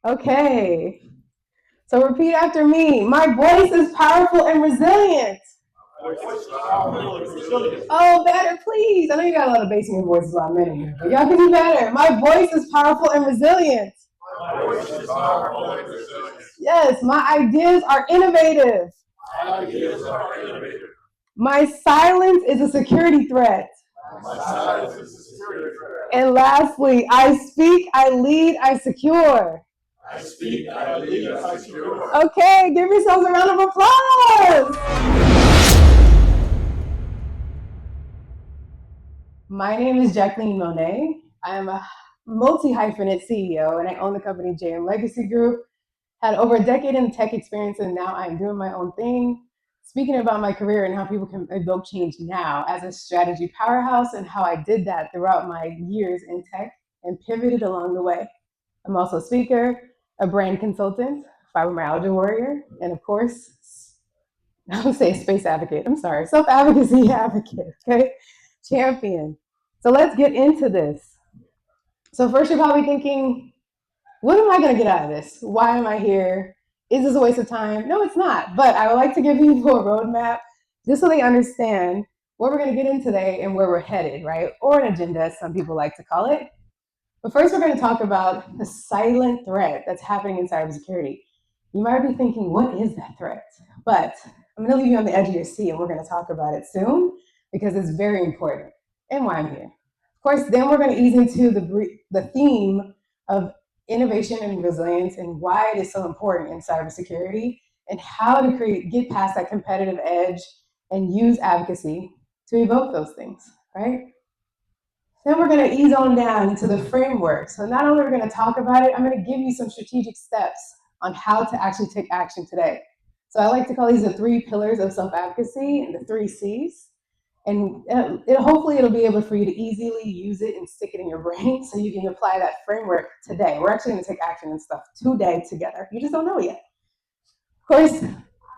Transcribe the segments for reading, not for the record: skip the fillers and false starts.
Okay. So repeat after me. My voice is powerful and resilient. Oh, better, please. I know you got a lot of bass in your voice, a lot of men in here, but y'all can do better. My voice is powerful and resilient. Yes, my ideas are innovative. My silence is a security threat. And lastly, I speak, I lead, I secure. Okay, give yourselves a round of applause. My name is Jacqlene Monét. I am a multi-hyphenate CEO, and I own the company JM Legacy Group. Had over a decade in tech experience, and now I'm doing my own thing. Speaking about my career and how people can evoke change now as a strategy powerhouse, and how I did that throughout my years in tech and pivoted along the way. I'm also a speaker, a brand consultant, fibromyalgia warrior, and of course, I would say space advocate. I'm sorry, self-advocacy advocate, okay? Champion. So let's get into this. So first you're probably thinking, what am I gonna get out of this? Why am I here? Is this a waste of time? No, it's not. But I would like to give people a roadmap just so they understand what we're gonna get in today and where we're headed, right? Or an agenda, as some people like to call it. But first we're gonna talk about the silent threat that's happening in cybersecurity. You might be thinking, what is that threat? But I'm gonna leave you on the edge of your seat and we're gonna talk about it soon because it's very important and why I'm here. Of course, then we're gonna ease into the theme of innovation and resilience and why it is so important in cybersecurity and how to get past that competitive edge and use advocacy to evoke those things, right? Then we're going to ease on down into the framework. So not only are we going to talk about it, I'm going to give you some strategic steps on how to actually take action today. So I like to call these the 3 pillars of self-advocacy and the 3 C's. And hopefully it'll be able for you to easily use it and stick it in your brain so you can apply that framework today. We're actually going to take action and stuff today together. You just don't know yet. Of course,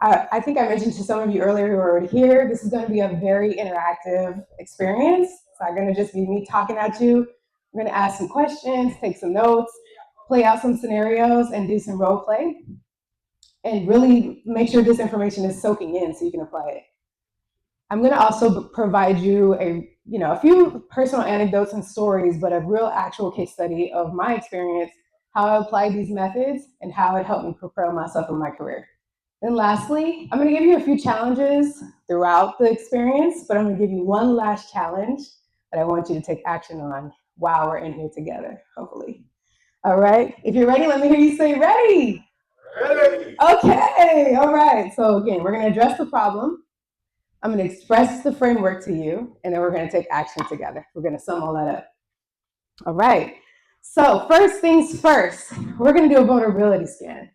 I think I mentioned to some of you earlier who are already here, this is going to be a very interactive experience. It's not going to just be me talking at you. I'm going to ask some questions, take some notes, play out some scenarios, and do some role play. And really make sure this information is soaking in so you can apply it. I'm going to also provide you a few personal anecdotes and stories, but a real actual case study of my experience, how I applied these methods, and how it helped me propel myself in my career. And lastly, I'm going to give you a few challenges throughout the experience, but I'm going to give you one last challenge that I want you to take action on while we're in here together, hopefully. All right. If you're ready, let me hear you say ready. Ready. Okay. All right. So again, we're going to address the problem. I'm going to express the framework to you, and then we're going to take action together. We're going to sum all that up. All right. So first things first, we're going to do a vulnerability scan.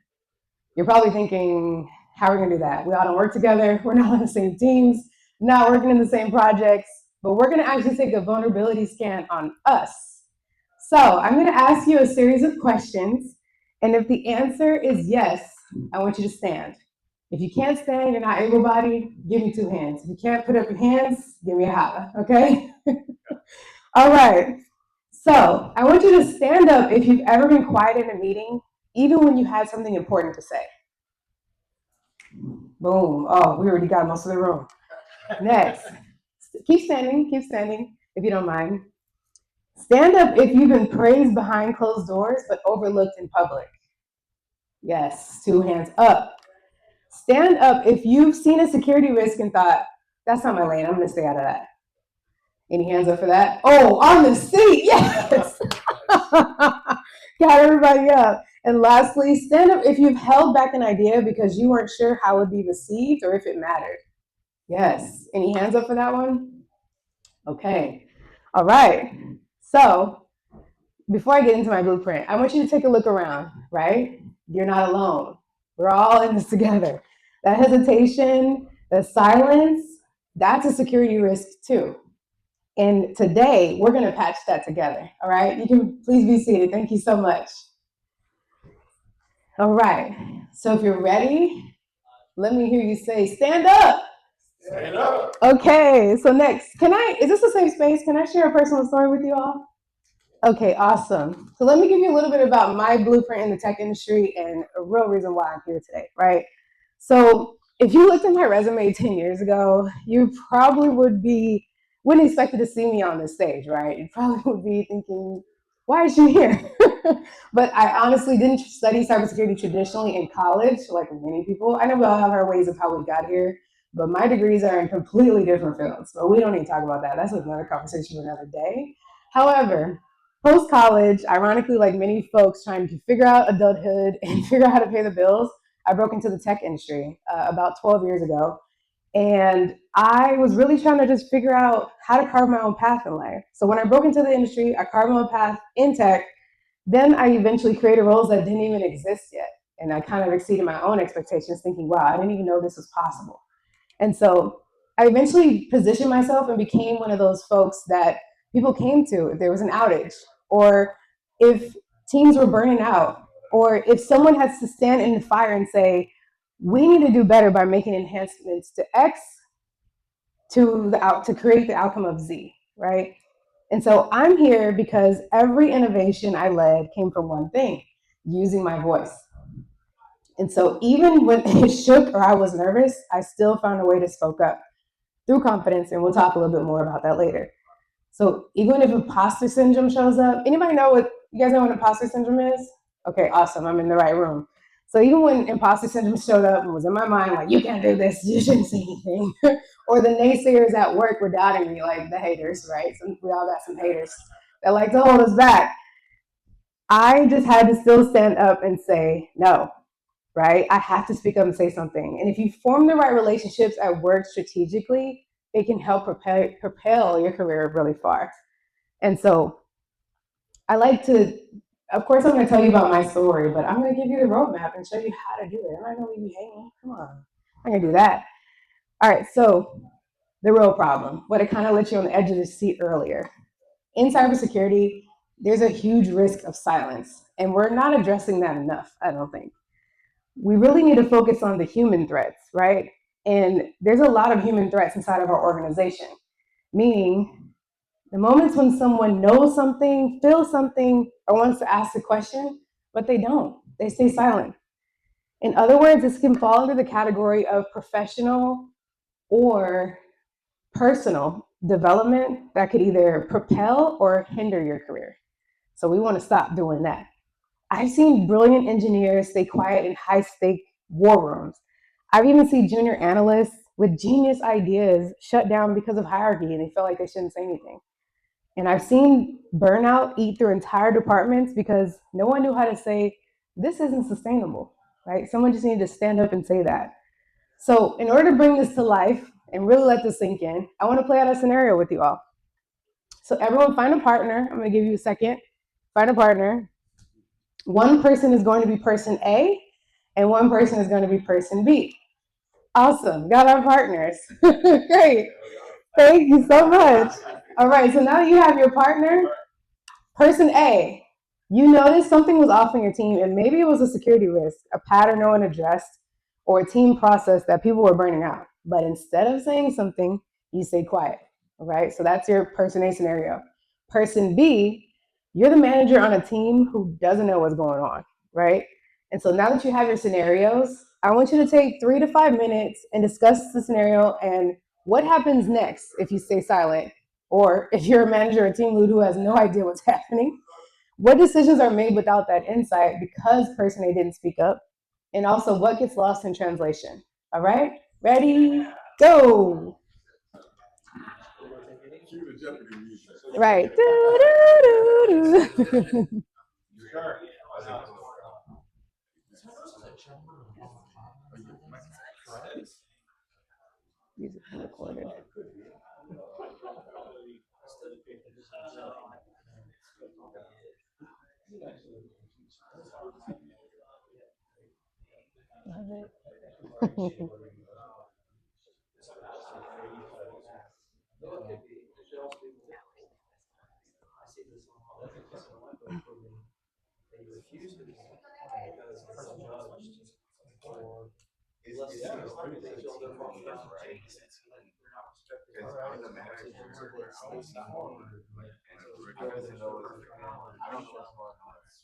You're probably thinking, how are we going to do that? We all don't work together. We're not on the same teams, not working in the same projects, but we're going to actually take a vulnerability scan on us. So I'm going to ask you a series of questions, and if the answer is yes, I want you to stand. If you can't stand, you're not able-bodied, give me 2 hands. If you can't put up your hands, give me a holler, okay? All right. So I want you to stand up if you've ever been quiet in a meeting, even when you had something important to say. Boom. Oh, we already got most of the room. Next. Keep standing if you don't mind. Stand up if you've been praised behind closed doors but overlooked in public. Yes, 2 hands up. Stand up if you've seen a security risk and thought, that's not my lane, I'm gonna stay out of that. Any hands up for that? Oh, on the seat, yes! Got everybody up. And lastly, stand up if you've held back an idea because you weren't sure how it would be received or if it mattered. Yes. Any hands up for that one? Okay. All right. So before I get into my blueprint, I want you to take a look around, right? You're not alone. We're all in this together. That hesitation, the silence, that's a security risk too. And today, we're going to patch that together, all right? You can please be seated. Thank you so much. All right. So if you're ready, let me hear you say, stand up. Stand up. Okay. So next, is this a safe space? Can I share a personal story with you all? Okay, awesome. So let me give you a little bit about my blueprint in the tech industry and a real reason why I'm here today, right? So if you looked at my resume 10 years ago, you probably wouldn't expect to see me on this stage, right? You probably would be thinking, why is she here? But I honestly didn't study cybersecurity traditionally in college, like many people. I know we all have our ways of how we got here, but my degrees are in completely different fields. So we don't need to talk about that. That's another conversation for another day. However, post college, ironically, like many folks trying to figure out adulthood and figure out how to pay the bills, I broke into the tech industry about 12 years ago. And I was really trying to just figure out how to carve my own path in life. So when I broke into the industry, I carved my own path in tech. Then I eventually created roles that didn't even exist yet. And I kind of exceeded my own expectations, thinking, wow, I didn't even know this was possible. And so I eventually positioned myself and became one of those folks that people came to if there was an outage, or if teams were burning out, or if someone has to stand in the fire and say, we need to do better by making enhancements to X to create the outcome of Z, right? And so I'm here because every innovation I led came from one thing: using my voice. And so even when it shook or I was nervous, I still found a way to spoke up through confidence, and we'll talk a little bit more about that later. So even if imposter syndrome shows up, anybody know what you guys know what imposter syndrome is? Okay, awesome. I'm in the right room. So even when imposter syndrome showed up and was in my mind, like, you can't do this, you shouldn't say anything, or the naysayers at work were doubting me, like the haters, right? We all got some haters that like to hold us back. I just had to still stand up and say no, right? I have to speak up and say something. And if you form the right relationships at work strategically, it can help propel your career really far. And so I like to, of course, I'm going to tell you about my story, but I'm going to give you the roadmap and show you how to do it. I'm not going to leave you hanging. Come on. I'm going to do that. All right. So the real problem, what I kind of let you on the edge of the seat earlier. In cybersecurity, there's a huge risk of silence, and we're not addressing that enough, I don't think. We really need to focus on the human threats, right? And there's a lot of human threats inside of our organization, meaning the moments when someone knows something, feels something, or wants to ask a question, but they don't, they stay silent. In other words, this can fall under the category of professional or personal development that could either propel or hinder your career. So we want to stop doing that. I've seen brilliant engineers stay quiet in high stake war rooms. I've even seen junior analysts with genius ideas shut down because of hierarchy and they felt like they shouldn't say anything. And I've seen burnout eat through entire departments because no one knew how to say, this isn't sustainable, right? Someone just needed to stand up and say that. So, in order to bring this to life and really let this sink in, I want to play out a scenario with you all. So, everyone find a partner. I'm going to give you a second. Find a partner. One person is going to be person A, and one person is going to be person B. Awesome. Got our partners. Great. Thank you so much. All right, so now you have your partner. Person A, you noticed something was off in your team, and maybe it was a security risk, a pattern no one addressed, or a team process that people were burning out. But instead of saying something, you stay quiet. All right, so that's your person A scenario. Person B, you're the manager on a team who doesn't know what's going on, right? And so now that you have your scenarios, I want you to take 3 to 5 minutes and discuss the scenario and what happens next if you stay silent, or if you're a manager or team lead who has no idea what's happening. What decisions are made without that insight because person A didn't speak up? And also, what gets lost in translation? All right, ready, go. Right. Music recorded. Love it.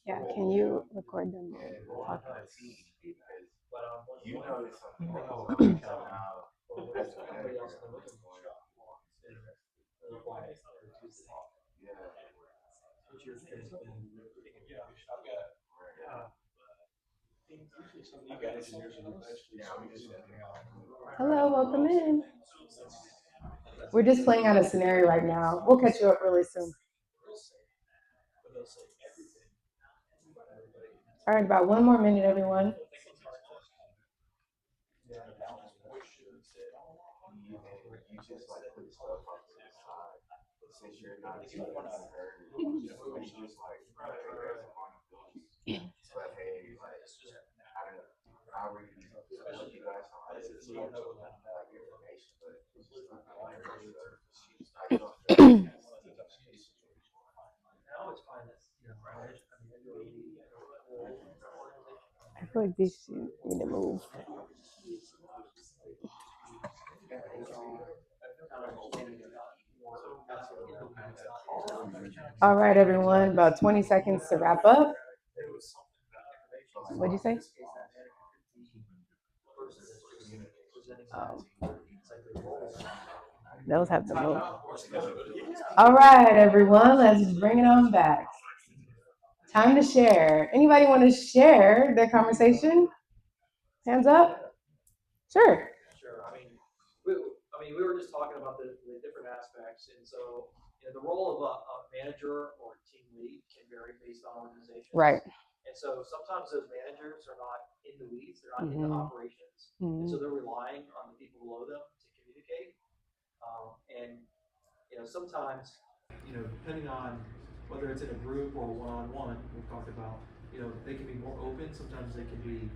Yeah, can you record them? Hello, welcome in. We're just playing out a scenario right now. We'll catch you up really soon. All right, about 1 more minute, everyone. I feel like these need to move. All right, everyone, about 20 seconds to wrap up. What'd you say? Those have to move. All right, everyone, let's bring it on back. Time to share. Anybody want to share their conversation? Hands up. Sure. We were just talking about the different aspects, and so the role of a manager or team lead can vary based on organization. Right. And so sometimes those managers are not in the weeds; they're not in the operations, and so they're relying on the people below them to communicate. And sometimes depending on whether it's in a group or one-on-one, we've talked about they can be more open. Sometimes they can be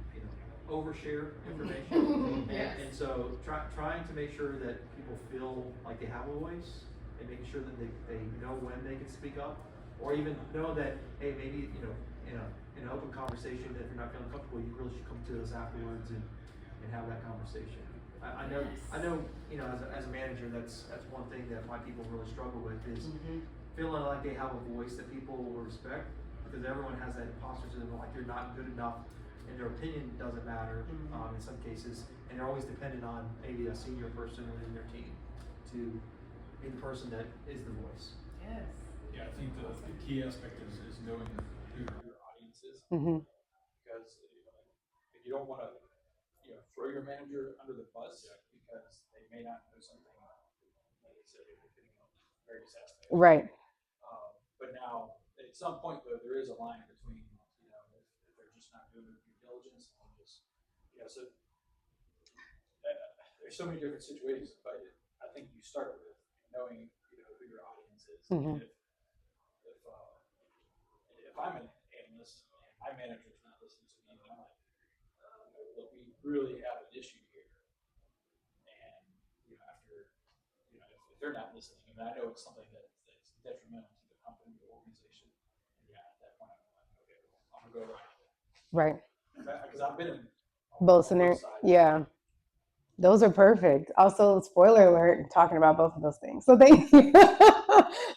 overshare information. And so trying to make sure that people feel like they have a voice and making sure that they know when they can speak up, or even know that, hey, maybe in an open conversation, that if you're not feeling comfortable, you really should come to us afterwards and have that conversation. I know as a manager, that's one thing that my people really struggle with is feeling like they have a voice that people will respect, because everyone has that imposter syndrome, like they're not good enough and their opinion doesn't matter in some cases, and they're always dependent on maybe a senior person within their team to be the person that is the voice. Yes. Yeah, I think the key aspect is knowing who your audience is, because if you don't want to throw your manager under the bus because they may not know something various aspects. Right. But now, at some point, though, there is a line between, if they're just not doing their due diligence, and just, so there's so many different situations, but I think you start with knowing, who your audience is. And if I'm an analyst and my manager's not listening to me, then I'm like, look, we really have an issue here. And, after, if they're not listening, and I know it's something that's detrimental to the company or organization, and at that point, I'm like, okay, I'm going to go around it. Right. Because I've been in both scenarios. Yeah. Those are perfect. Also, spoiler alert, talking about both of those things. So thank you.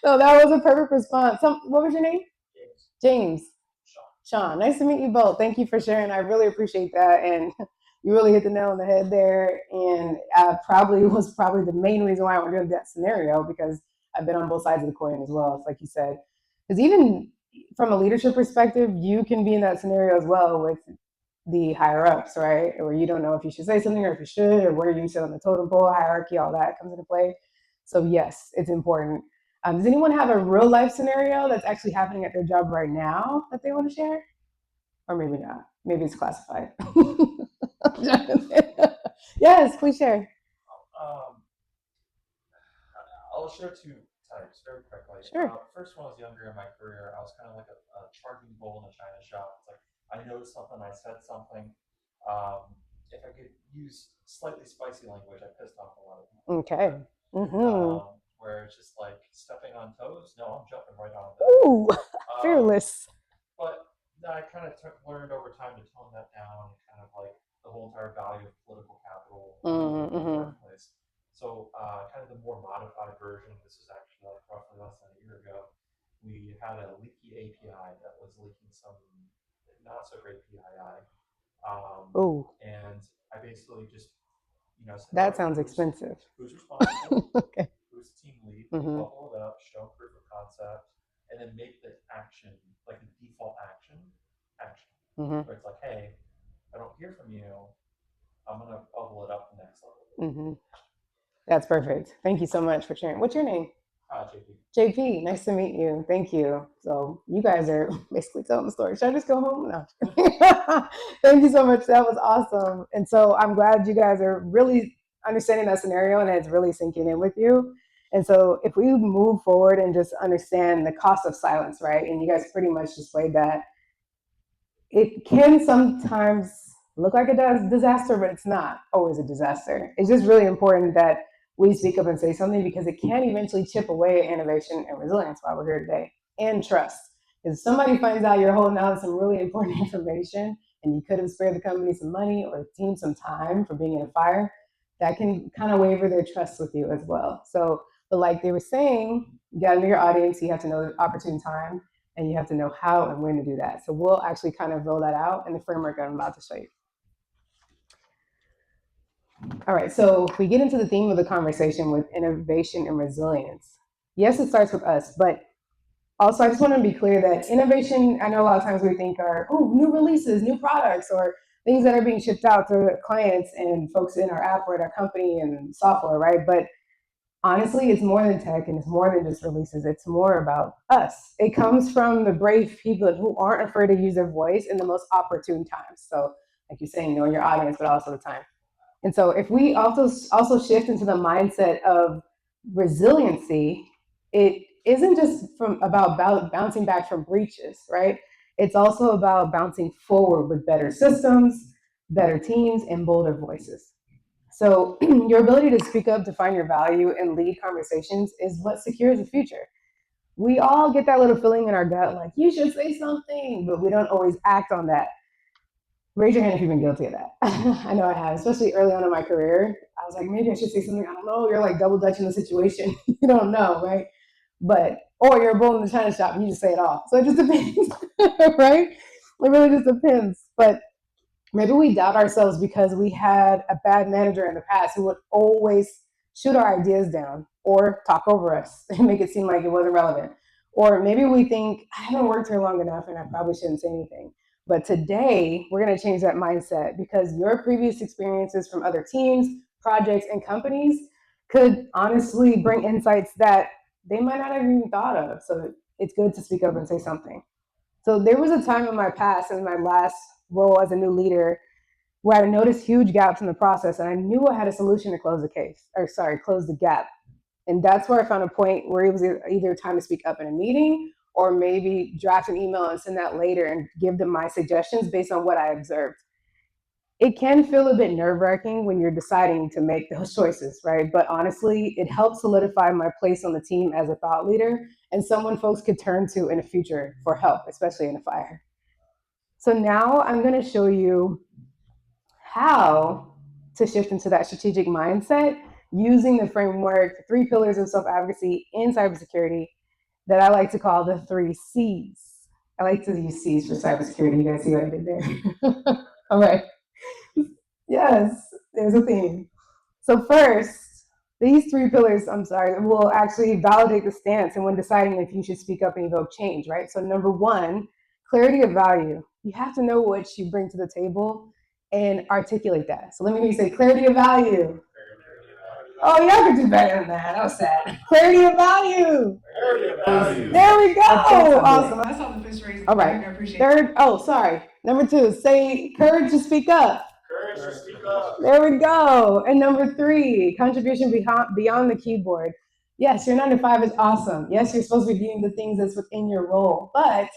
So that was a perfect response. What was your name? James. Sean. Nice to meet you both. Thank you for sharing. I really appreciate that. And you really hit the nail on the head there. And was probably the main reason why I went into that scenario, because I've been on both sides of the coin as well. It's like you said, because even from a leadership perspective, you can be in that scenario as well with the higher ups, right? Where you don't know if you should say something or if you should, or where you sit on the totem pole hierarchy, all that comes into play. So yes, it's important. Does anyone have a real life scenario that's actually happening at their job right now that they want to share? Or maybe not. Maybe it's classified. Yes, please share. I'll share two types very quickly. Sure. First, when I was younger in my career, I was kind of like a charging bull in a china shop. It's like I noticed something, I said something. If I could use slightly spicy language, I pissed off a lot of people. Okay. Where it's just like stepping on toes. No, I'm jumping right on them. Ooh, fearless. But I kind of learned over time to tone that down, kind of like the whole entire value of political capital in the workplace. So kind of the more modified version, this is actually like roughly less than a year ago, we had a leaky API that was leaking some not so great PII. Oh, And I basically just, said, that all right, sounds expensive. who's responsible? Okay. Who's the team lead? Mm-hmm. Bubble it up, show proof of concept, and then make the action, like the default action. Mm-hmm. Where it's like, hey, if I don't hear from you, I'm gonna bubble it up the next level. Mm-hmm. That's perfect. Thank you so much for sharing. What's your name? JP. JP, nice to meet you. Thank you. So you guys are basically telling the story. Should I just go home? No. Thank you so much. That was awesome. And so I'm glad you guys are really understanding that scenario and it's really sinking in with you. And so if we move forward and just understand the cost of silence, right? And you guys pretty much displayed that. It can sometimes look like a disaster, but it's not always a disaster. It's just really important that we speak up and say something because it can eventually chip away at innovation and resilience while we're here today. And trust. If somebody finds out you're holding out some really important information and you could have spared the company some money or the team some time for being in a fire, that can kind of waver their trust with you as well. So, but like they were saying, you got to know your audience, you have to know the opportune time, and you have to know how and when to do that. So we'll actually kind of roll that out in the framework I'm about to show you. All right, so we get into the theme of the conversation with innovation and resilience. Yes, it starts with us, but also I just want to be clear that innovation, I know a lot of times we think are, oh, new releases, new products, or things that are being shipped out to clients and folks in our app or at our company and software, right? But honestly, it's more than tech and it's more than just releases. It's more about us. It comes from the brave people who aren't afraid to use their voice in the most opportune times. So, like you're saying, know your audience, but also the time. And so, if we also shift into the mindset of resiliency, it isn't just about bouncing back from breaches, right? It's also about bouncing forward with better systems, better teams, and bolder voices. So your ability to speak up, define your value, and lead conversations is what secures the future. We all get that little feeling in our gut, like you should say something, but we don't always act on that. Raise your hand if you've been guilty of that. I know I have, especially early on in my career. I was like, maybe I should say something. I don't know. You're like double dutching the situation. You don't know, right? But or you're a bull in the china shop and you just say it all. So it just depends, right? It really just depends. But maybe we doubt ourselves because we had a bad manager in the past who would always shoot our ideas down or talk over us and make it seem like it wasn't relevant. Or maybe we think, I haven't worked here long enough and I probably shouldn't say anything. But today, we're going to change that mindset because your previous experiences from other teams, projects, and companies could honestly bring insights that they might not have even thought of. So it's good to speak up and say something. So there was a time in my past, in my last role as a new leader, where I noticed huge gaps in the process, and I knew I had a solution to close close the gap. And that's where I found a point where it was either time to speak up in a meeting or maybe draft an email and send that later and give them my suggestions based on what I observed. It can feel a bit nerve-wracking when you're deciding to make those choices, right? But honestly, it helps solidify my place on the team as a thought leader and someone folks could turn to in the future for help, especially in a fire. So now I'm going to show you how to shift into that strategic mindset using the framework, the three pillars of self-advocacy in cybersecurity that I like to call the three C's. I like to use C's for cybersecurity. You guys see what I did there? All right. Yes, there's a theme. So first, these three pillars, will actually validate the stance and when deciding if you should speak up and evoke change, right? So number one, clarity of value. You have to know what you bring to the table and articulate that. So let me hear you say clarity of value. Oh, y'all can do better than that. That was sad. Clarity of value. Clarity of value. There we go. Awesome. I saw the fist raised. All right. Third, sorry. Number two, say courage to speak up. Courage to speak up. There we go. And number three, contribution beyond the keyboard. Yes, your 9 to 5 is awesome. Yes, you're supposed to be doing the things that's within your role, but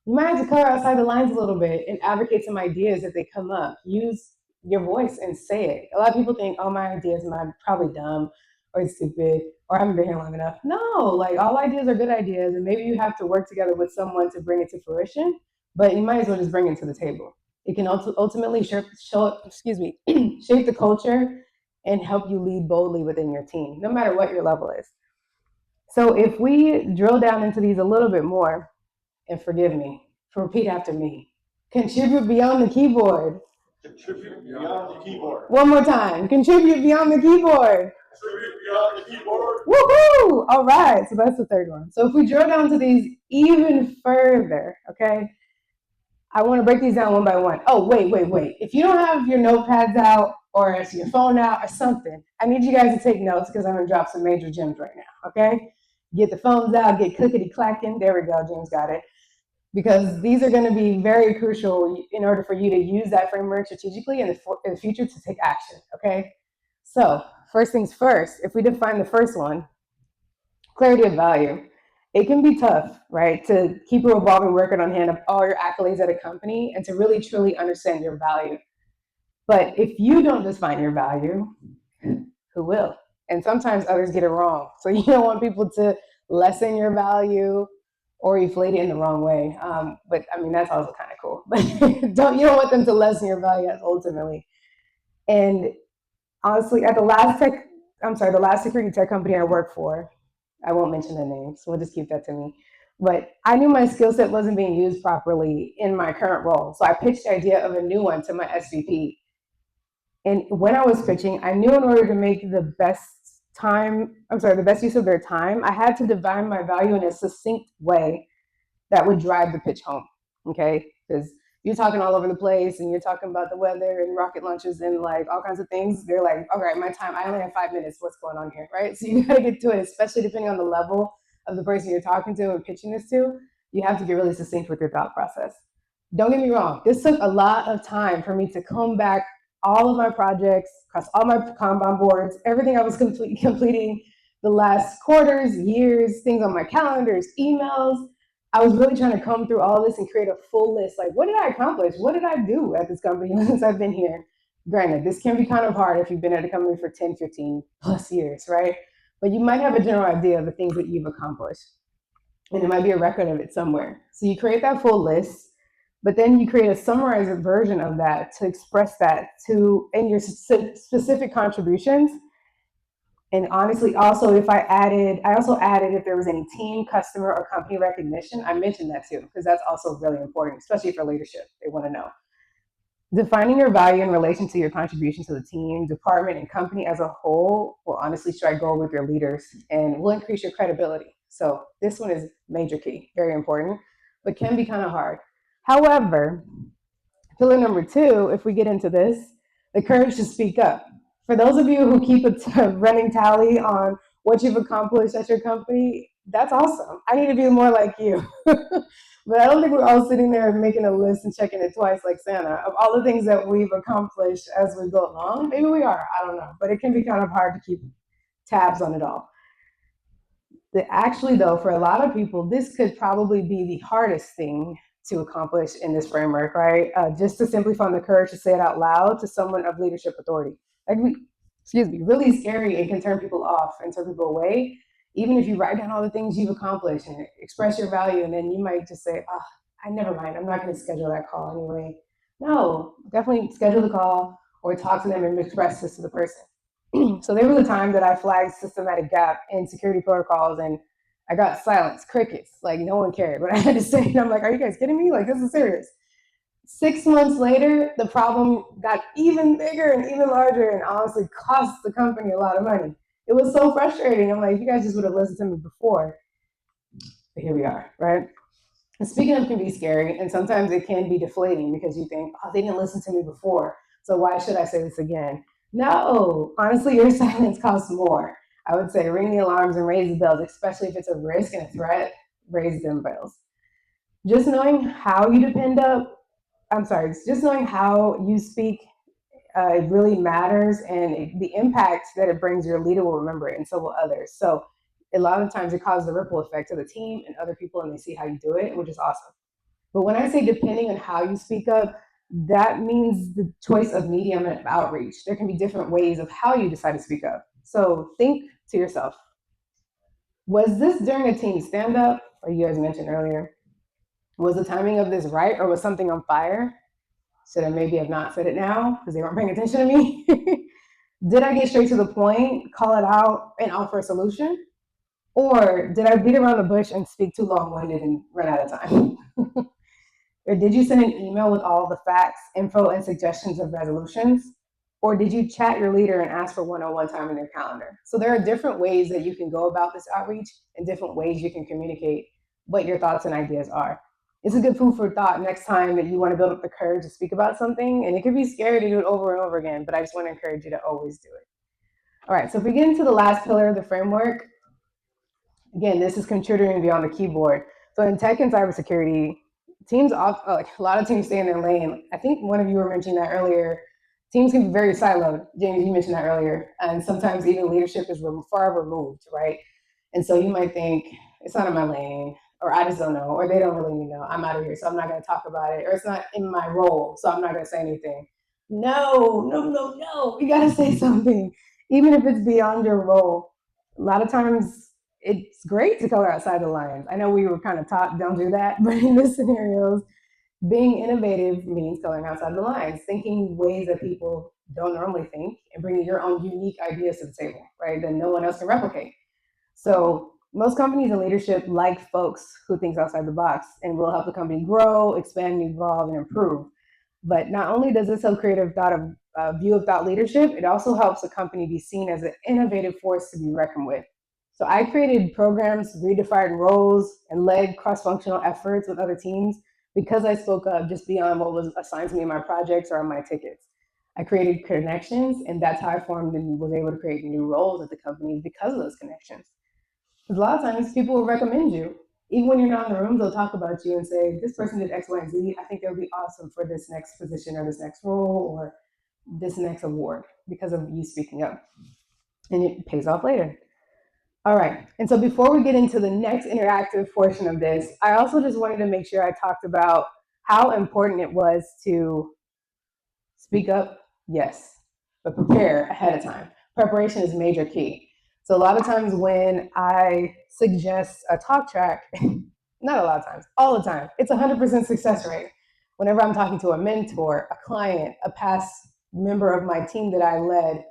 you might have to color outside the lines a little bit and advocate some ideas if they come up. Use your voice and say it. A lot of people think, oh, my ideas are probably dumb or stupid or I haven't been here long enough. No, like all ideas are good ideas, and maybe you have to work together with someone to bring it to fruition, but you might as well just bring it to the table. It can ultimately shape the culture and help you lead boldly within your team, no matter what your level is. So if we drill down into these a little bit more, and forgive me, repeat after me. Contribute beyond the keyboard. Contribute beyond the keyboard. One more time. Contribute beyond the keyboard. Contribute beyond the keyboard. Woohoo! All right, so that's the third one. So if we drill down to these even further, okay, I want to break these down one by one. Oh, wait. If you don't have your notepads out or your phone out or something, I need you guys to take notes because I'm going to drop some major gems right now, okay? Get the phones out, get clickety-clacking. There we go, James got it. Because these are going to be very crucial in order for you to use that framework strategically in the future to take action, okay? So first things first, if we define the first one, clarity of value. It can be tough, right, to keep a revolving record on hand of all your accolades at a company and to really truly understand your value. But if you don't define your value, who will? And sometimes others get it wrong. So you don't want people to lessen your value or inflate it in the wrong way. But I mean, that's also kind of cool. But you don't want them to lessen your value ultimately. And honestly, at the last security tech company I worked for, I won't mention the name, so we'll just keep that to me. But I knew my skill set wasn't being used properly in my current role. So I pitched the idea of a new one to my SVP. And when I was pitching, I knew in order to make the best use of their time, I had to define my value in a succinct way that would drive the pitch home, okay? Because you're talking all over the place and you're talking about the weather and rocket launches and like all kinds of things. They're like, all right, my time, I only have 5 minutes. What's going on here, right? So you gotta get to it, especially depending on the level of the person you're talking to and pitching this to. You have to get really succinct with your thought process. Don't get me wrong, this took a lot of time for me to comb back all of my projects, across all my Kanban boards, everything I was completing the last quarters, years, things on my calendars, emails. I was really trying to comb through all this and create a full list. Like, what did I accomplish? What did I do at this company since I've been here? Granted, this can be kind of hard if you've been at a company for 10, 15 plus years, right? But you might have a general idea of the things that you've accomplished. And there might be a record of it somewhere. So you create that full list, but then you create a summarized version of that to express that in your specific contributions. And honestly, also I also added if there was any team, customer, or company recognition. I mentioned that too, because that's also really important, especially for leadership. They want to know. Defining your value in relation to your contribution to the team, department, and company as a whole will honestly strike gold with your leaders and will increase your credibility. So this one is major key, very important, but can be kind of hard. However, pillar number 2, if we get into this, the courage to speak up. For those of you who keep a running tally on what you've accomplished at your company, that's awesome. I need to be more like you. But I don't think we're all sitting there making a list and checking it twice like Santa of all the things that we've accomplished as we go along. Maybe we are, I don't know. But it can be kind of hard to keep tabs on it all. Actually, though, for a lot of people, this could probably be the hardest thing to accomplish in this framework, right? Just to simply find the courage to say it out loud to someone of leadership authority. Really scary and can turn people off and turn people away. Even if you write down all the things you've accomplished and express your value, and then you might just say, oh, I never mind, I'm not going to schedule that call anyway. No, definitely schedule the call or talk to them and express this to the person. So there was a time that I flagged systematic gap in security protocols and I got silence, crickets, like no one cared what I had to say. And I'm like, are you guys kidding me? Like, this is serious. 6 months later, the problem got even bigger and even larger and honestly cost the company a lot of money. It was so frustrating. I'm like, you guys just would have listened to me before. But here we are, right? And speaking of can be scary, and sometimes it can be deflating because you think, oh, they didn't listen to me before, so why should I say this again? No, honestly, your silence costs more. I would say ring the alarms and raise the bells, especially if it's a risk and a threat, raise them bells. Just knowing how you just knowing how you speak, it really matters, and the impact that it brings, your leader will remember it, and so will others. So a lot of times it causes a ripple effect to the team and other people, and they see how you do it, which is awesome. But when I say depending on how you speak up, that means the choice of medium and outreach. There can be different ways of how you decide to speak up. So think to yourself, was this during a team stand-up, or you guys mentioned earlier? Was the timing of this right, or was something on fire? Should I maybe have not said it now because they weren't paying attention to me? Did I get straight to the point, call it out, and offer a solution? Or did I beat around the bush and speak too long-winded and run out of time? Or did you send an email with all the facts, info, and suggestions of resolutions? Or did you chat your leader and ask for one-on-one time in your calendar? So there are different ways that you can go about this outreach and different ways you can communicate what your thoughts and ideas are. It's a good food for thought next time that you want to build up the courage to speak about something. And it could be scary to do it over and over again, but I just want to encourage you to always do it. All right, so if we get into the last pillar of the framework, again, this is contributing beyond the keyboard. So in tech and cybersecurity, teams like a lot of teams stay in their lane. I think one of you were mentioning that earlier. Teams can be very siloed. James, you mentioned that earlier. And sometimes even leadership is far removed, right? And so you might think, it's not in my lane, or I just don't know, or they don't really need to know. I'm out of here, so I'm not going to talk about it, or it's not in my role, so I'm not going to say anything. No. You got to say something, even if it's beyond your role. A lot of times, it's great to color outside the lines. I know we were kind of taught don't do that, but in this scenarios, being innovative means coloring outside the lines, thinking ways that people don't normally think, and bringing your own unique ideas to the table, right? That no one else can replicate. So most companies and leadership like folks who think outside the box and will help the company grow, expand, evolve, and improve. But not only does this help create a view of thought leadership, it also helps a company be seen as an innovative force to be reckoned with. So I created programs, redefined roles, and led cross-functional efforts with other teams because I spoke up just beyond what was assigned to me in my projects or on my tickets. I created connections, and that's how I formed and was able to create new roles at the companies because of those connections. Because a lot of times people will recommend you. Even when you're not in the room, they'll talk about you and say, this person did X, Y, and Z. I think they'll be awesome for this next position or this next role or this next award because of you speaking up. And it pays off later. All right. And so before we get into the next interactive portion of this, I also just wanted to make sure I talked about how important it was to speak up, yes, but prepare ahead of time. Preparation is major key. So a lot of times when I suggest a talk track, not a lot of times, all the time, it's 100% success rate. Whenever I'm talking to a mentor, a client, a past member of my team that I led,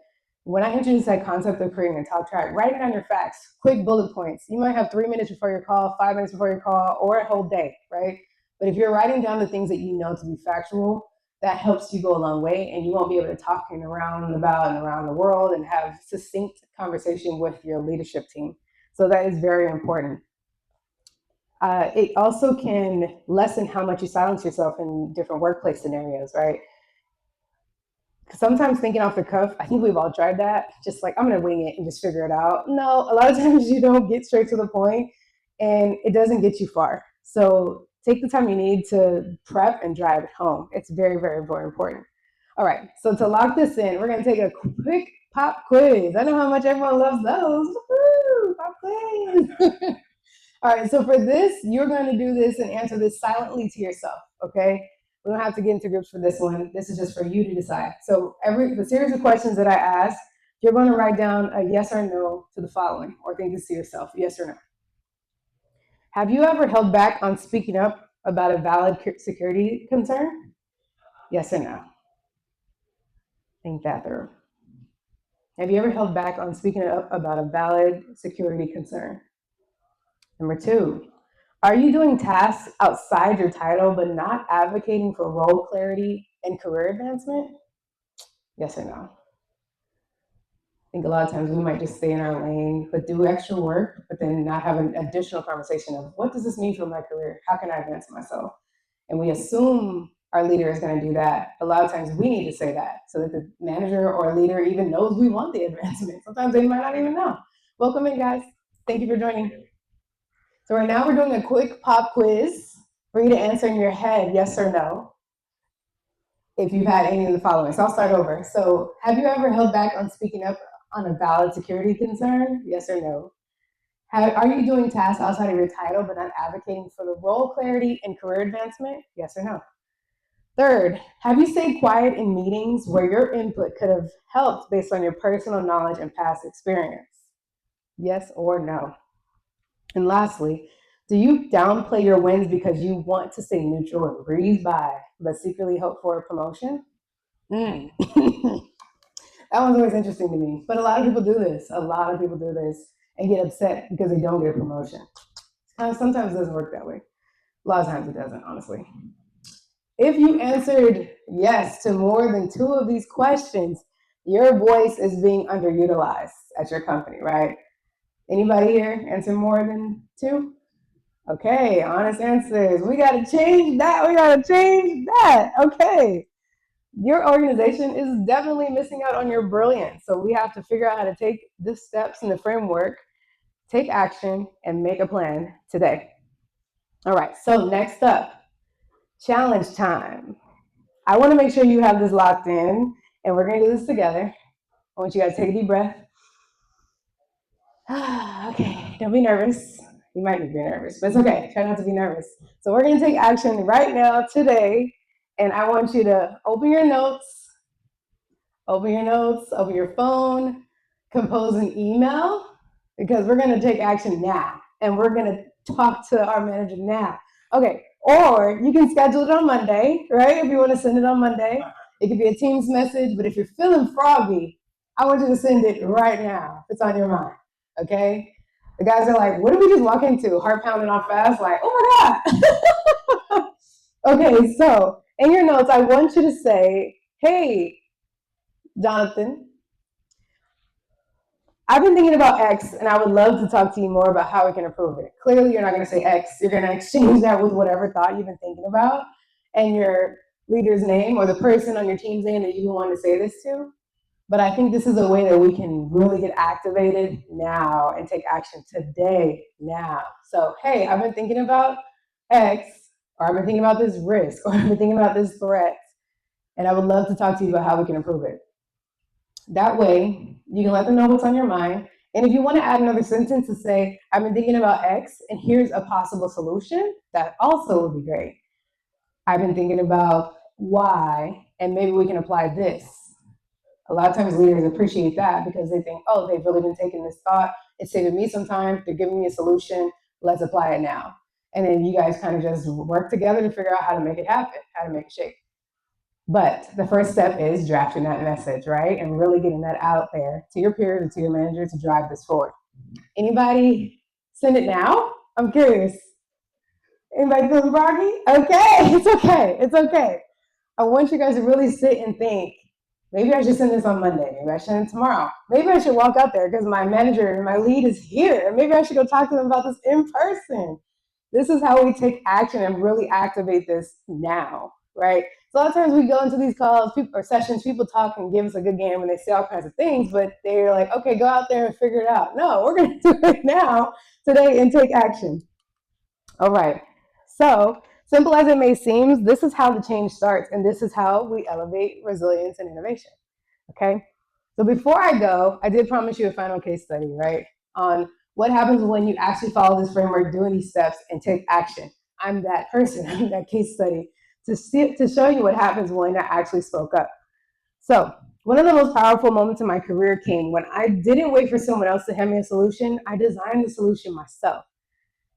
when I introduce that concept of creating a talk track, writing down your facts, quick bullet points. You might have 3 minutes before your call, 5 minutes before your call, or a whole day, right? But if you're writing down the things that you know to be factual, that helps you go a long way, and you won't be able to talk around and about and around the world and have succinct conversation with your leadership team. So that is very important. It also can lessen how much you silence yourself in different workplace scenarios, right? Sometimes thinking off the cuff, I think we've all tried that. Just like, I'm going to wing it and just figure it out. No, a lot of times you don't get straight to the point and it doesn't get you far. So take the time you need to prep and drive it home. It's very, very, very important. All right, so to lock this in, we're going to take a quick pop quiz. I know how much everyone loves those. Woo, pop quiz. All right, so for this, you're going to do this and answer this silently to yourself, okay? We don't have to get into groups for this one. This is just for you to decide. So the series of questions that I ask, you're going to write down a yes or no to the following, or think this to yourself, yes or no. Have you ever held back on speaking up about a valid security concern? Yes or no? Think that through. Have you ever held back on speaking up about a valid security concern? Number 2, are you doing tasks outside your title but not advocating for role clarity and career advancement? Yes or no? I think a lot of times we might just stay in our lane, but do extra work, but then not have an additional conversation of what does this mean for my career? How can I advance myself? And we assume our leader is going to do that. A lot of times we need to say that so that the manager or leader even knows we want the advancement. Sometimes they might not even know. Welcome in, guys. Thank you for joining. So right now we're doing a quick pop quiz for you to answer in your head, yes or no, if you've had any of the following. So I'll start over. So have you ever held back on speaking up on a valid security concern? Yes or no? Are you doing tasks outside of your title but not advocating for the role clarity and career advancement? Yes or no? Third, have you stayed quiet in meetings where your input could have helped based on your personal knowledge and past experience? Yes or no? And lastly, do you downplay your wins because you want to stay neutral and breeze by, but secretly hope for a promotion? That one's always interesting to me. But a lot of people do this. A lot of people do this. and get upset because they don't get a promotion. Sometimes it doesn't work that way. A lot of times it doesn't, honestly. If you answered yes to more than 2 of these questions, your voice is being underutilized at your company, right? Anybody here answer more than 2? Okay, honest answers. We gotta change that. We gotta change that. Okay. Your organization is definitely missing out on your brilliance. So we have to figure out how to take the steps in the framework, take action, and make a plan today. All right, so next up, challenge time. I want to make sure you have this locked in, and we're going to do this together. I want you guys to take a deep breath. Okay, don't be nervous. You might be nervous, but it's okay. Try not to be nervous. So we're going to take action right now, today, and I want you to open your notes, open your phone, compose an email, because we're going to take action now, and we're going to talk to our manager now. Okay, or you can schedule it on Monday, right? If you want to send it on Monday. It could be a Teams message, but if you're feeling froggy, I want you to send it right now if it's on your mind, okay? The guys are like, what did we just walk into? Heart pounding off fast, like, oh my God. Okay, so in your notes, I want you to say, hey, Jonathan, I've been thinking about X, and I would love to talk to you more about how we can improve it. Clearly, you're not going to say X. You're going to exchange that with whatever thought you've been thinking about and your leader's name or the person on your team's name that you want to say this to. But I think this is a way that we can really get activated now and take action today, now. So, hey, I've been thinking about X, or I've been thinking about this risk, or I've been thinking about this threat, and I would love to talk to you about how we can improve it. That way, you can let them know what's on your mind. And if you want to add another sentence to say, I've been thinking about X, and here's a possible solution, that also would be great. I've been thinking about Y, and maybe we can apply this. A lot of times leaders appreciate that because they think, oh, they've really been taking this thought. It's saving me some time. They're giving me a solution. Let's apply it now. And then you guys kind of just work together to figure out how to make it happen, how to make it shake. But the first step is drafting that message, right? And really getting that out there to your peers and to your manager to drive this forward. Anybody send it now? I'm curious. Anybody feeling groggy? Okay, it's okay. It's okay. I want you guys to really sit and think, maybe I should send this on Monday. Maybe I should send it tomorrow. Maybe I should walk out there because my manager and my lead is here. Maybe I should go talk to them about this in person. This is how we take action and really activate this now, right? So a lot of times we go into these calls or sessions, people talk and give us a good game and they say all kinds of things, but they're like, okay, go out there and figure it out. No, we're going to do it now, today, and take action. All right. So simple as it may seem, this is how the change starts, and this is how we elevate resilience and innovation. Okay. So before I go, I did promise you a final case study, right? On what happens when you actually follow this framework, doing these steps, and take action. I'm that person, I'm that case study to show you what happens when I actually spoke up. So one of the most powerful moments in my career came when I didn't wait for someone else to hand me a solution. I designed the solution myself.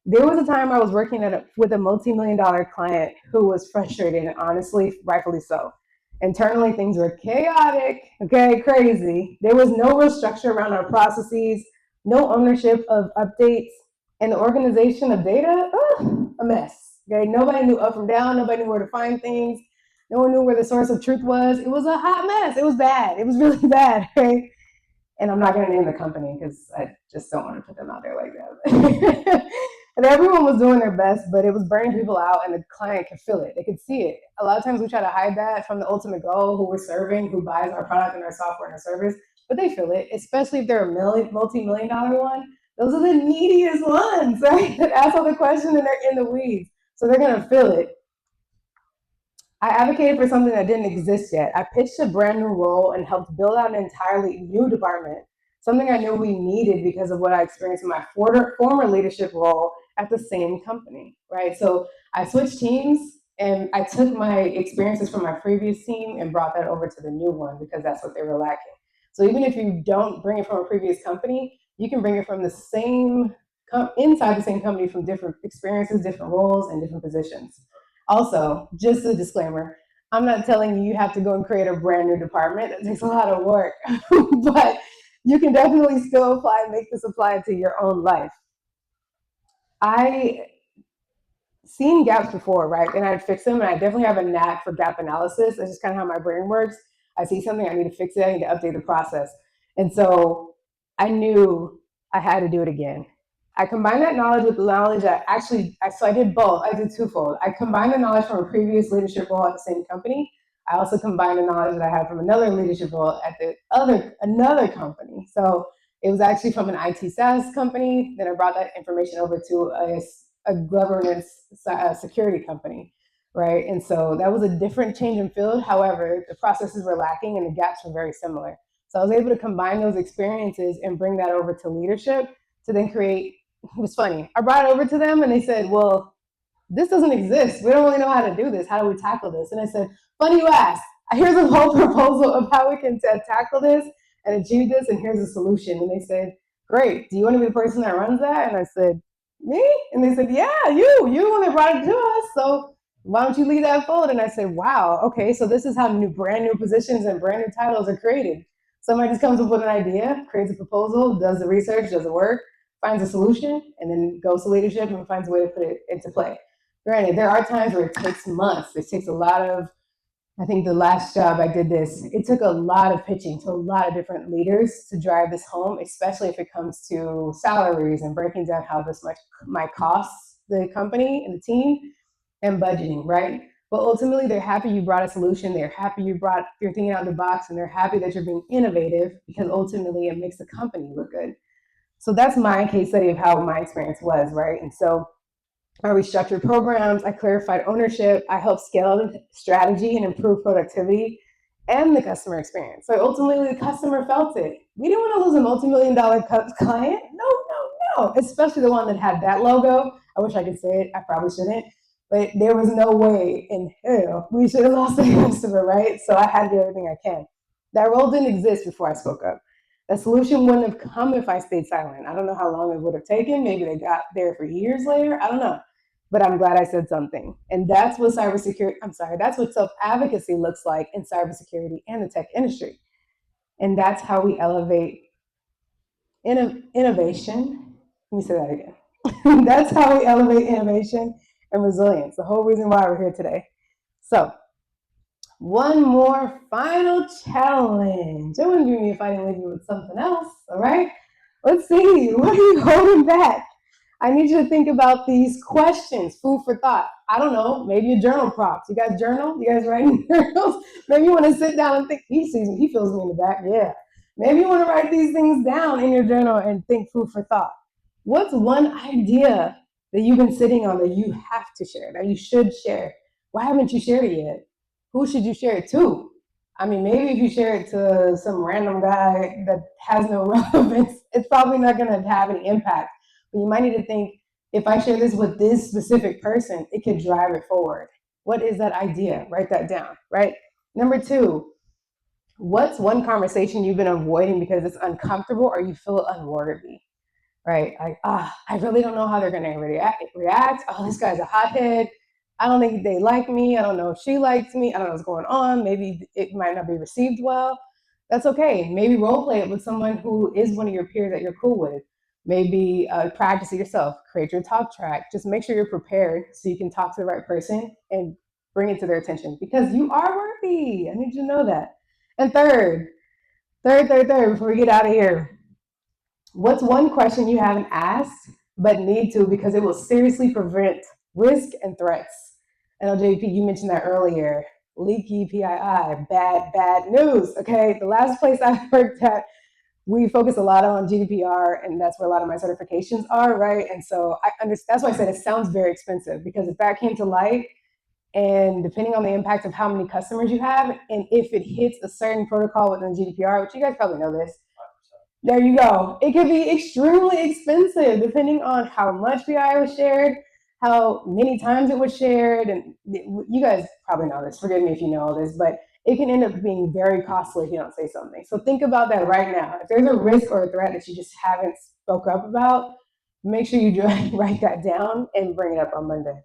There was a time I was working with a multi-million-dollar client who was frustrated, and honestly, rightfully so. Internally, things were chaotic, okay, crazy. There was no real structure around our processes, no ownership of updates, and the organization of data, a mess. Okay, nobody knew up from down, nobody knew where to find things, no one knew where the source of truth was. It was a hot mess. It was bad. It was really bad. Okay? And I'm not going to name the company because I just don't want to put them out there like that. And everyone was doing their best, but it was burning people out, and the client could feel it. They could see it. A lot of times we try to hide that from the ultimate goal, who we're serving, who buys our product and our software and our service, but they feel it, especially if they're a multi-million-dollar one. Those are the neediest ones, right? That ask all the questions and they're in the weeds. So they're going to feel it. I advocated for something that didn't exist yet. I pitched a brand new role and helped build out an entirely new department, something I knew we needed because of what I experienced in my former leadership role at the same company, right? So I switched teams and I took my experiences from my previous team and brought that over to the new one because that's what they were lacking. So even if you don't bring it from a previous company, you can bring it from the same, inside the same company from different experiences, different roles, and different positions. Also, just a disclaimer, I'm not telling you you have to go and create a brand new department. That takes a lot of work. But you can definitely still make this apply to your own life. I seen gaps before, right? And I'd fix them, and I definitely have a knack for gap analysis. That's just kind of how my brain works. I see something, I need to fix it, I need to update the process. And so I knew I had to do it again. I combined that knowledge with the knowledge that so I did both. I did twofold. I combined the knowledge from a previous leadership role at the same company. I also combined the knowledge that I had from another leadership role at another company. So it was actually from an IT SaaS company. Then I brought that information over to a governance security company, right? And so that was a different change in field. However, the processes were lacking and the gaps were very similar. So I was able to combine those experiences and bring that over to leadership to then create. It was funny. I brought it over to them and they said, well, this doesn't exist. We don't really know how to do this. How do we tackle this? And I said, funny you ask. Here's a whole proposal of how we can tackle this and achieve this, and here's a solution. And they said, great. Do you want to be the person that runs that? And I said, me? And they said, yeah, you. You're the one that brought it to us. So why don't you lead that forward? And I said, wow, okay, so this is how brand new positions and brand new titles are created. Somebody just comes up with an idea, creates a proposal, does the research, does the work, finds a solution, and then goes to leadership and finds a way to put it into play. Granted, there are times where it takes months. It takes a lot of, I think the last job I did this, it took a lot of pitching to a lot of different leaders to drive this home, especially if it comes to salaries and breaking down how this much might cost the company and the team and budgeting, right? But ultimately, they're happy you brought a solution. They're happy you're thinking out of the box, and they're happy that you're being innovative because ultimately it makes the company look good. So that's my case study of how my experience was, right? And so I restructured programs, I clarified ownership, I helped scale the strategy and improve productivity and the customer experience. So ultimately, the customer felt it. We didn't want to lose a multi-million-dollar client. No, especially the one that had that logo. I wish I could say it, I probably shouldn't, but there was no way in hell we should have lost the customer, right? So I had to do everything I can. That role didn't exist before I spoke up. The solution wouldn't have come if I stayed silent. I don't know how long it would have taken. Maybe they got there for years later. I don't know. But I'm glad I said something. And that's what that's what self-advocacy looks like in cybersecurity and the tech industry. And that's how we elevate innovation. Let me say that again. That's how we elevate innovation and resilience, the whole reason why we're here today. So, one more final challenge. It wouldn't be me if I didn't leave you with something else, all right? Let's see, what are you holding back? I need you to think about these questions, food for thought. I don't know, maybe a journal prompt. You guys journal? You guys writing journals? Maybe you want to sit down and think, he sees me, he feels me in the back, yeah. Maybe you want to write these things down in your journal and think food for thought. What's one idea that you've been sitting on that you have to share, that you should share? Why haven't you shared it yet? Who should you share it to? I mean, maybe if you share it to some random guy that has no relevance, it's probably not going to have any impact. But you might need to think, if I share this with this specific person, it could drive it forward. What is that idea? Write that down, right? Number two, what's one conversation you've been avoiding because it's uncomfortable or you feel unworthy? Right? Like, I really don't know how they're going to react. Oh, this guy's a hothead. I don't think they like me. I don't know if she likes me. I don't know what's going on. Maybe it might not be received well. That's okay. Maybe role play it with someone who is one of your peers that you're cool with. Maybe practice it yourself. Create your talk track. Just make sure you're prepared so you can talk to the right person and bring it to their attention because you are worthy. I need you to know that. And third, before we get out of here, what's one question you haven't asked but need to because it will seriously prevent risk and threats? I know, JP, you mentioned that earlier. Leaky PII, bad news. Okay, the last place I worked at, we focus a lot on GDPR, and that's where a lot of my certifications are, right? And so I understand. That's why I said it sounds very expensive because if that came to light, and depending on the impact of how many customers you have, and if it hits a certain protocol within GDPR, which you guys probably know this, there you go. It could be extremely expensive depending on how much PI was shared, how many times it was shared, and you guys probably know this. Forgive me if you know all this, but it can end up being very costly if you don't say something. So think about that right now. If there's a risk or a threat that you just haven't spoke up about, make sure you write that down and bring it up on Monday.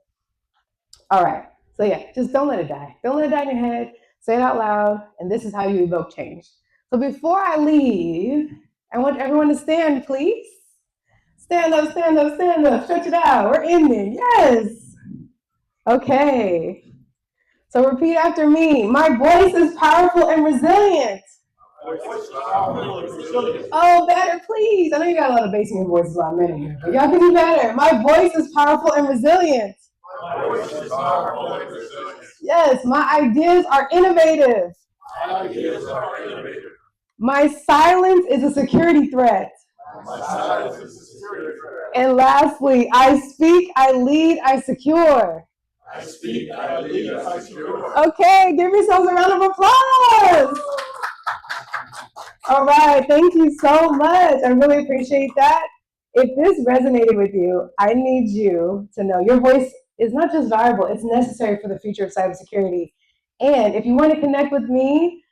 All right. So yeah, just don't let it die. Don't let it die in your head. Say it out loud, and this is how you evoke change. So before I leave, I want everyone to stand, please. Stand up, stand up, stand up. Stretch it out. We're ending. Yes. Okay. So repeat after me. My voice is powerful and resilient. Oh, better, please. I know you got a lot of bass in your voice, a lot of men in here, but y'all can do better. My voice is powerful and resilient. Yes, my ideas are innovative. My silence is a security threat. And lastly, I speak, I lead, I secure. Okay, give yourselves a round of applause. All right, thank you so much. I really appreciate that. If this resonated with you, I need you to know your voice is not just valuable, it's necessary for the future of cybersecurity. And if you want to connect with me,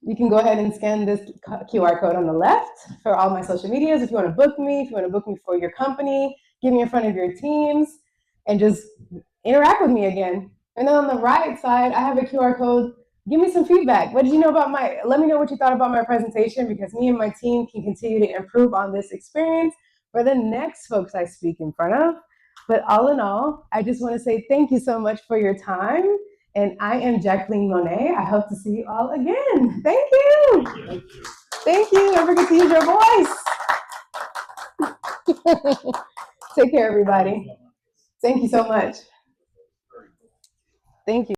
you can go ahead and scan this QR code on the left for all my social medias. If you want to book me, if you want to book me for your company, get me in front of your teams, and just interact with me again. And then on the right side, I have a QR code. Give me some feedback. What did you know about let me know what you thought about my presentation, because me and my team can continue to improve on this experience for the next folks I speak in front of. But all in all, I just want to say thank you so much for your time. And I am Jacqlene Monét. I hope to see you all again. Thank you. Thank you. Don't forget to use your voice. Take care, everybody. Thank you so much. Thank you.